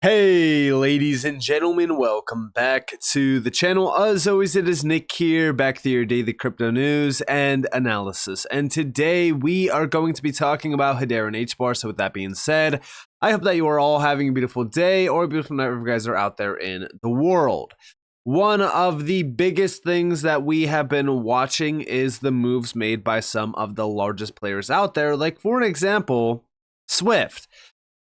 Hey, ladies and gentlemen, welcome back to the channel. As always, it is Nick here, back with your daily crypto news and analysis. And today we are going to be talking about Hedera Hbar. So with that being said, I hope that you are all having a beautiful day or a beautiful night wherever you guys are out there in the world. One of the biggest things that we have been watching is the moves made by some of the largest players out there, like for an example, Swift.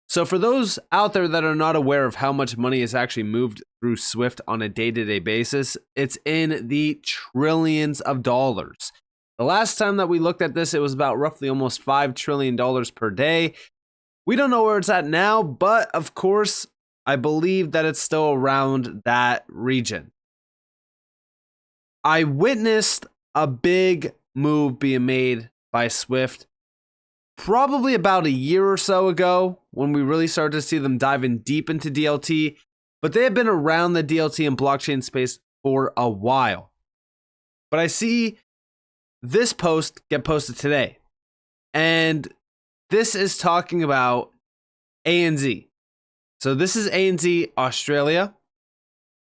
So for those out there that are not aware of how much money is actually moved through Swift on a day-to-day basis, it's in the trillions of dollars. The last time that we looked at this, it was about roughly almost $5 trillion per day. We don't know where it's at now, but of course, I believe that it's still around that region. I witnessed a big move being made by Swift probably about a year or so ago when we really started to see them diving deep into DLT, but they have been around the DLT and blockchain space for a while. But I see this post get posted today, and this is talking about ANZ. So this is ANZ Australia.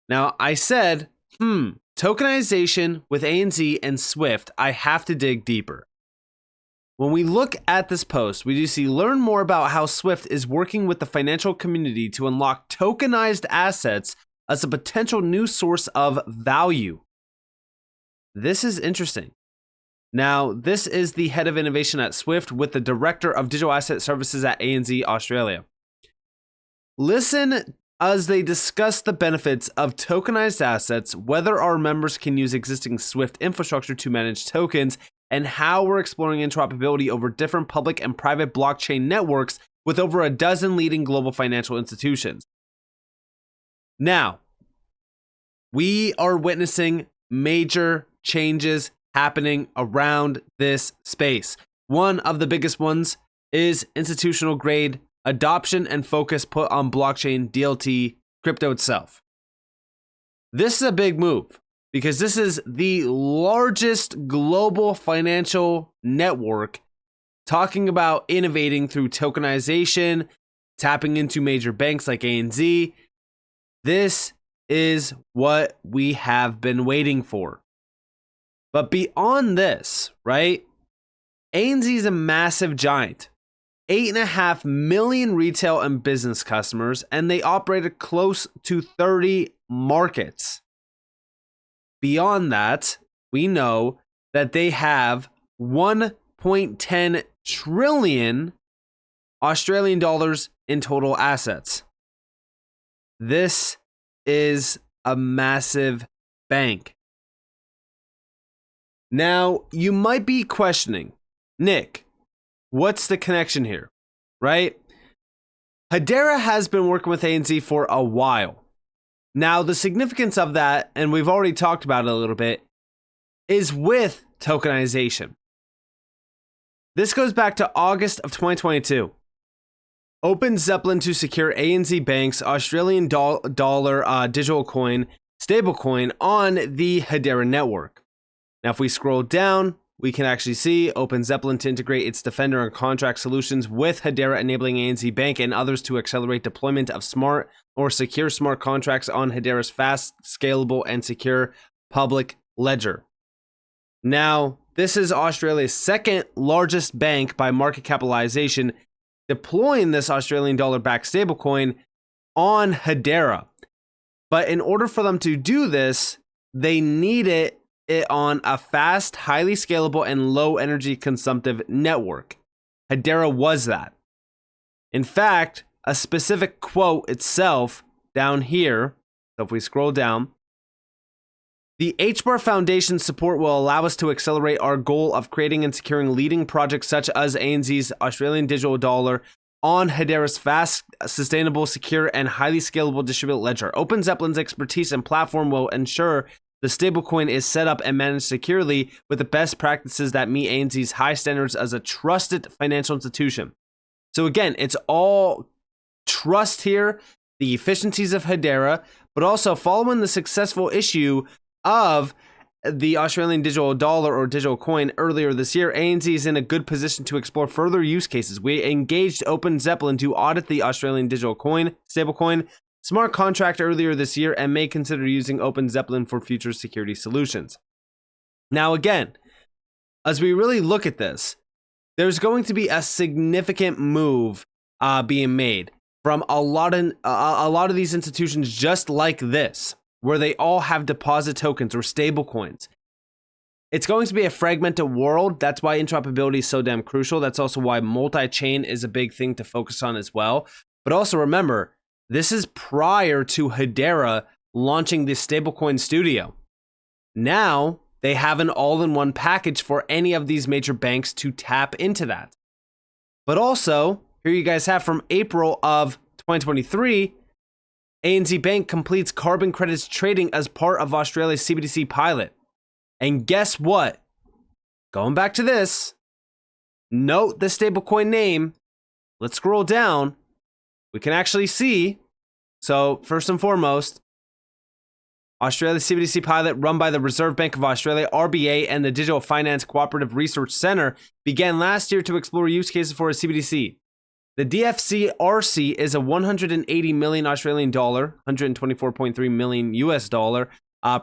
Now I said, tokenization with ANZ and Swift, I have to dig deeper. When we look at this post, we do see learn more about how Swift is working with the financial community to unlock tokenized assets as a potential new source of value. This is interesting. Now, this is the head of innovation at Swift with the director of digital asset services at ANZ Australia. Listen as they discuss the benefits of tokenized assets, whether our members can use existing Swift infrastructure to manage tokens, and how we're exploring interoperability over different public and private blockchain networks with over a dozen leading global financial institutions. Now, we are witnessing major changes happening around this space. One of the biggest ones is institutional grade adoption and focus put on blockchain, DLT, crypto itself. This is a big move, because this is the largest global financial network talking about innovating through tokenization, tapping into major banks like ANZ. This is what we have been waiting for. But beyond this, right? ANZ is a massive giant. 8.5 million retail and business customers, and they operate close to 30 markets. Beyond that, we know that they have 1.10 trillion Australian dollars in total assets. This is a massive bank. Now, you might be questioning, Nick, what's the connection here, right? Hedera has been working with ANZ for a while. Now, the significance of that, and we've already talked about it a little bit, is with tokenization. This goes back to August of 2022. Open Zeppelin to secure ANZ Bank's Australian dollar digital coin, stablecoin on the Hedera network. Now, if we scroll down, we can actually see Open Zeppelin to integrate its Defender and contract solutions with Hedera, enabling ANZ Bank and others to accelerate deployment of smart or secure smart contracts on Hedera's fast, scalable, and secure public ledger. Now, this is Australia's second largest bank by market capitalization, deploying this Australian dollar-backed stablecoin on Hedera. But in order for them to do this, they need it on a fast, highly scalable, and low energy consumptive network. Hedera was that. In fact, a specific quote itself down here, so if we scroll down, the Hbar Foundation support will allow us to accelerate our goal of creating and securing leading projects such as ANZ's Australian digital dollar on Hedera's fast, sustainable, secure, and highly scalable distributed ledger. Open Zeppelin's expertise and platform will ensure the stablecoin is set up and managed securely with the best practices that meet ANZ's high standards as a trusted financial institution. So again, it's all trust here, the efficiencies of Hedera, but also following the successful issue of the Australian digital dollar or digital coin earlier this year, ANZ is in a good position to explore further use cases. We engaged Open Zeppelin to audit the Australian digital coin, stablecoin, smart contract earlier this year and may consider using Open Zeppelin for future security solutions. Now, again, as we really look at this, there's going to be a significant move being made from a lot of these institutions just like this, where they all have deposit tokens or stable coins. It's going to be a fragmented world. That's why interoperability is so damn crucial. That's also why multi-chain is a big thing to focus on as well. But also remember, this is prior to Hedera launching the stablecoin studio. Now they have an all-in-one package for any of these major banks to tap into that. But also, here you guys have from April of 2023, ANZ Bank completes carbon credits trading as part of Australia's CBDC pilot. And guess what? Going back to this, note the stablecoin name. Let's scroll down. We can actually see. So first and foremost, Australia's CBDC pilot run by the Reserve Bank of Australia, RBA, and the Digital Finance Cooperative Research Centre began last year to explore use cases for a CBDC. The DFCRC is a 180 million Australian dollar, 124.3 million US dollar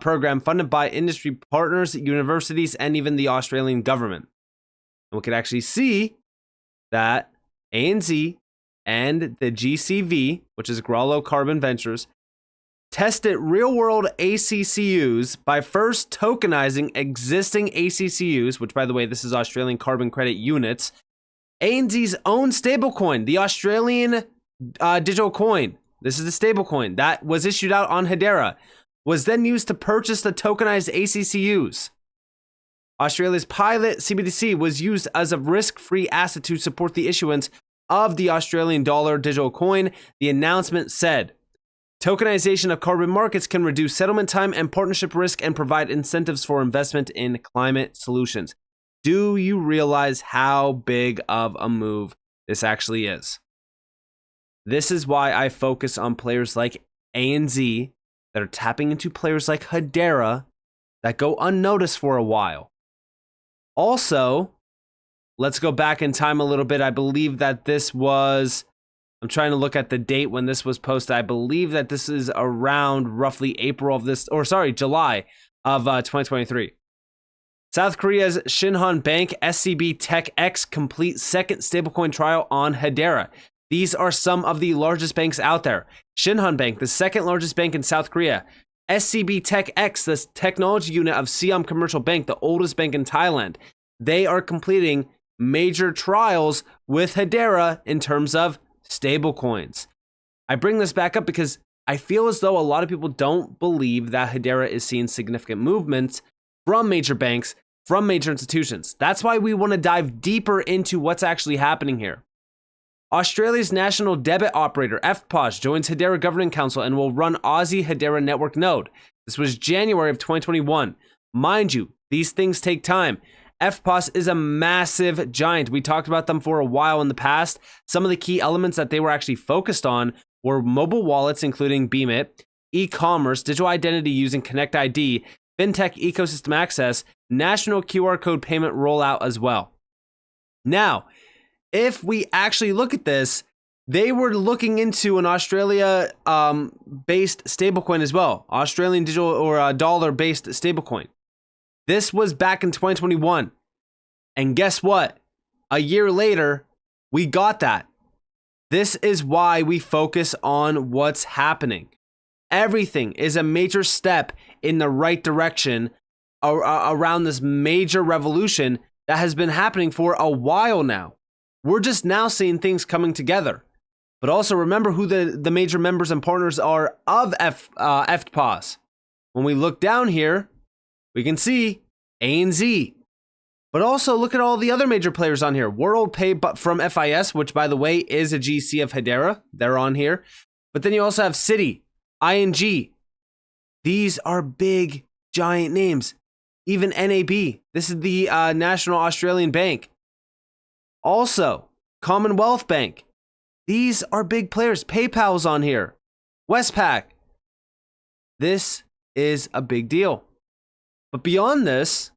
program funded by industry partners, universities, and even the Australian government. And we can actually see that ANZ and the GCV, which is Grollo Carbon Ventures, tested real-world ACCUs by first tokenizing existing ACCUs, which, by the way, this is Australian Carbon Credit Units, ANZ's own stablecoin, the Australian digital coin. This is the stablecoin that was issued out on Hedera, was then used to purchase the tokenized ACCUs. Australia's pilot CBDC was used as a risk-free asset to support the issuance of the Australian dollar digital coin. The announcement said, tokenization of carbon markets can reduce settlement time and partnership risk and provide incentives for investment in climate solutions. Do you realize how big of a move this actually is? This is why I focus on players like ANZ that are tapping into players like Hedera that go unnoticed for a while. Also, let's go back in time a little bit. I believe that this was, I'm trying to look at the date when this was posted. I believe that this is around roughly July of 2023. South Korea's Shinhan Bank SCB Tech X complete second stablecoin trial on Hedera. These are some of the largest banks out there. Shinhan Bank, the second largest bank in South Korea. SCB Tech X, the technology unit of Siam Commercial Bank, the oldest bank in Thailand. They are completing major trials with Hedera in terms of stablecoins. I bring this back up because I feel as though a lot of people don't believe that Hedera is seeing significant movements from major banks, from major institutions. That's why we want to dive deeper into what's actually happening here. Australia's national debit operator, FPOS, joins Hedera Governing Council and will run Aussie Hedera Network Node. This was January of 2021. Mind you, these things take time. FPOS is a massive giant. We talked about them for a while in the past. Some of the key elements that they were actually focused on were mobile wallets, including Beemit, e-commerce, digital identity using Connect ID, fintech ecosystem access, national QR code payment rollout as well. Now, if we actually look at this, they were looking into an Australia based stablecoin as well, Australian digital or dollar based stablecoin. This was back in 2021. And guess what? A year later, we got that. This is why we focus on what's happening. Everything is a major step in the right direction around this major revolution that has been happening for a while now. We're just now seeing things coming together. But also remember who the major members and partners are of FPOS. When we look down here, we can see ANZ. But also look at all the other major players on here. WorldPay from FIS, which by the way is a GC of Hedera. They're on here. But then you also have Citi, ING. These are big, giant names. Even NAB. This is the National Australian Bank. Also, Commonwealth Bank. These are big players. PayPal's on here. Westpac. This is a big deal. But beyond this,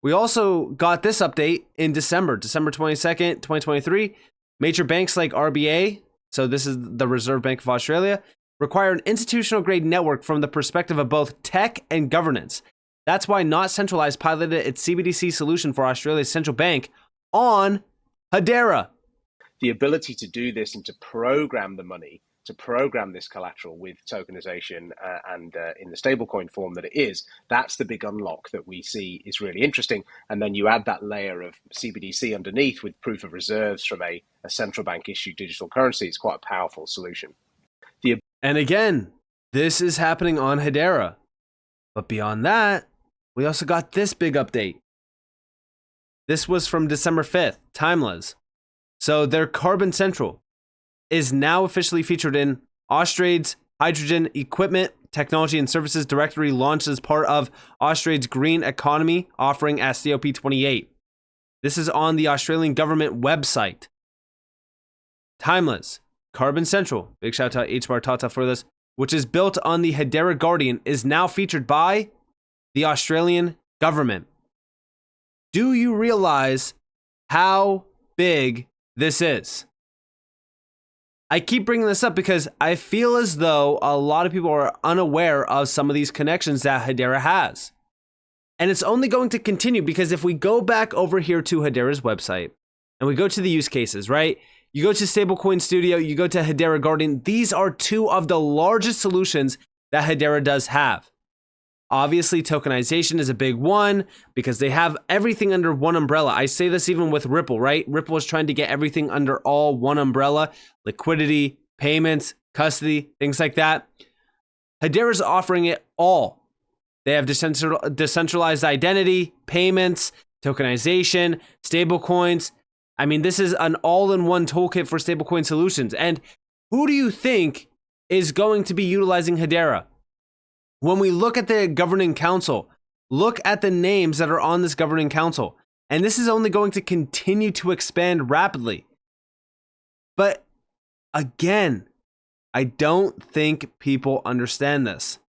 we also got this update in December 22nd, 2023. Major banks like RBA, so this is the Reserve Bank of Australia, require an institutional grade network from the perspective of both tech and governance. That's why Not Centralized piloted its CBDC solution for Australia's central bank on Hedera. The ability to do this and to program the money, to program this collateral with tokenization and in the stablecoin form that it is, that's the big unlock that we see is really interesting. And then you add that layer of CBDC underneath with proof of reserves from a central bank issued digital currency. It's quite a powerful solution. And again, this is happening on Hedera. But beyond that, we also got this big update. This was from December 5th, Timeless. So their Carbon Central is now officially featured in Austrade's Hydrogen Equipment, Technology and Services Directory, launched as part of Austrade's Green Economy offering at COP28. This is on the Australian government website. Timeless, Carbon Central, big shout out to HBAR Tata for this, which is built on the Hedera Guardian, is now featured by the Australian government. Do you realize how big this is? I keep bringing this up because I feel as though a lot of people are unaware of some of these connections that Hedera has. And it's only going to continue because if we go back over here to Hedera's website and we go to the use cases, right? You go to Stablecoin Studio, you go to Hedera Guardian. These are two of the largest solutions that Hedera does have. Obviously, tokenization is a big one because they have everything under one umbrella. I say this even with Ripple, right? Ripple is trying to get everything under all one umbrella, liquidity, payments, custody, things like that. Hedera is offering it all. They have decentralized identity, payments, tokenization, stablecoins. I mean, this is an all-in-one toolkit for stablecoin solutions. And who do you think is going to be utilizing Hedera? When we look at the governing council, look at the names that are on this governing council. And this is only going to continue to expand rapidly. But again, I don't think people understand this.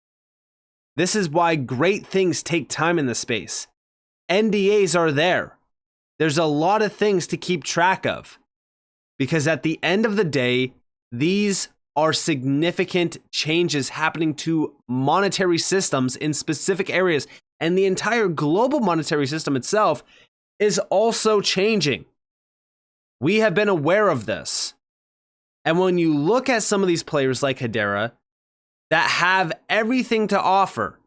This is why great things take time in this space. NDAs are there. There's a lot of things to keep track of. Because at the end of the day, these are significant changes happening to monetary systems in specific areas. And the entire global monetary system itself is also changing. We have been aware of this. And when you look at some of these players like Hedera that have everything to offer,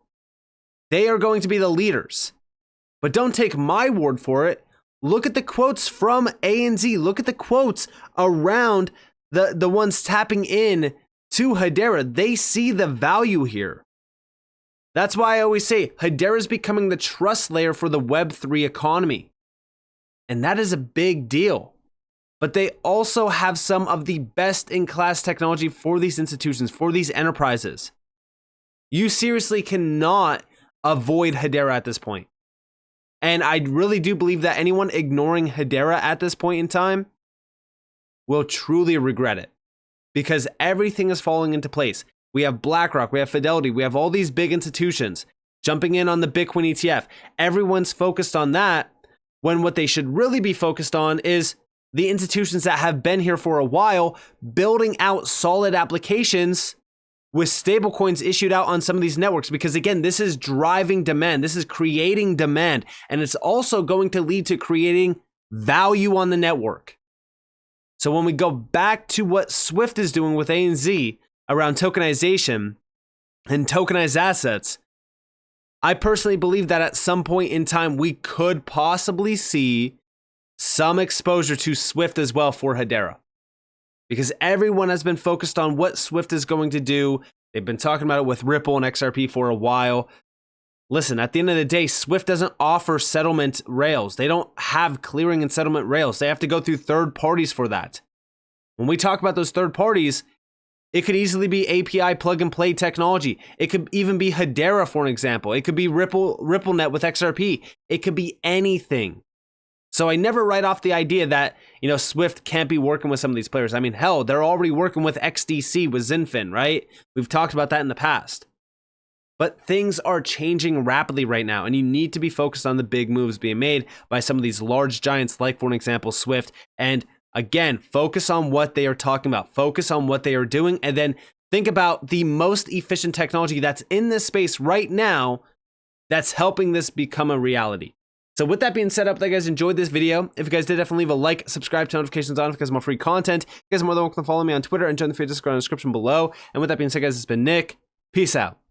they are going to be the leaders. But don't take my word for it. Look at the quotes from ANZ. Look at the quotes around the ones tapping in to Hedera. They see the value here. That's why I always say Hedera is becoming the trust layer for the Web3 economy. And that is a big deal. But they also have some of the best in class technology for these institutions, for these enterprises. You seriously cannot avoid Hedera at this point. And I really do believe that anyone ignoring Hedera at this point in time will truly regret it, because everything is falling into place. We have BlackRock, we have Fidelity, we have all these big institutions jumping in on the Bitcoin ETF. Everyone's focused on that, when what they should really be focused on is the institutions that have been here for a while, building out solid applications with stablecoins issued out on some of these networks. Because again, this is driving demand. This is creating demand. And it's also going to lead to creating value on the network. So when we go back to what Swift is doing with ANZ around tokenization and tokenized assets, I personally believe that at some point in time, we could possibly see some exposure to Swift as well for Hedera. Because everyone has been focused on what Swift is going to do. They've been talking about it with Ripple and XRP for a while. Listen, at the end of the day, Swift doesn't offer settlement rails. They don't have clearing and settlement rails. They have to go through third parties for that. When we talk about those third parties, it could easily be API plug and play technology. It could even be Hedera, for an example. It could be RippleNet with XRP. It could be anything. So I never write off the idea that, Swift can't be working with some of these players. I mean, hell, they're already working with XDC with Zinfin, right? We've talked about that in the past. But things are changing rapidly right now, and you need to be focused on the big moves being made by some of these large giants, like, for an example, Swift. And again, focus on what they are talking about, focus on what they are doing, and then think about the most efficient technology that's in this space right now that's helping this become a reality. So with that being said, I hope that you guys enjoyed this video. If you guys did, definitely leave a like, subscribe, turn notifications on because more free content. You guys are more than welcome to follow me on Twitter and join the free Discord in the description below. And with that being said, guys, it's been Nick. Peace out.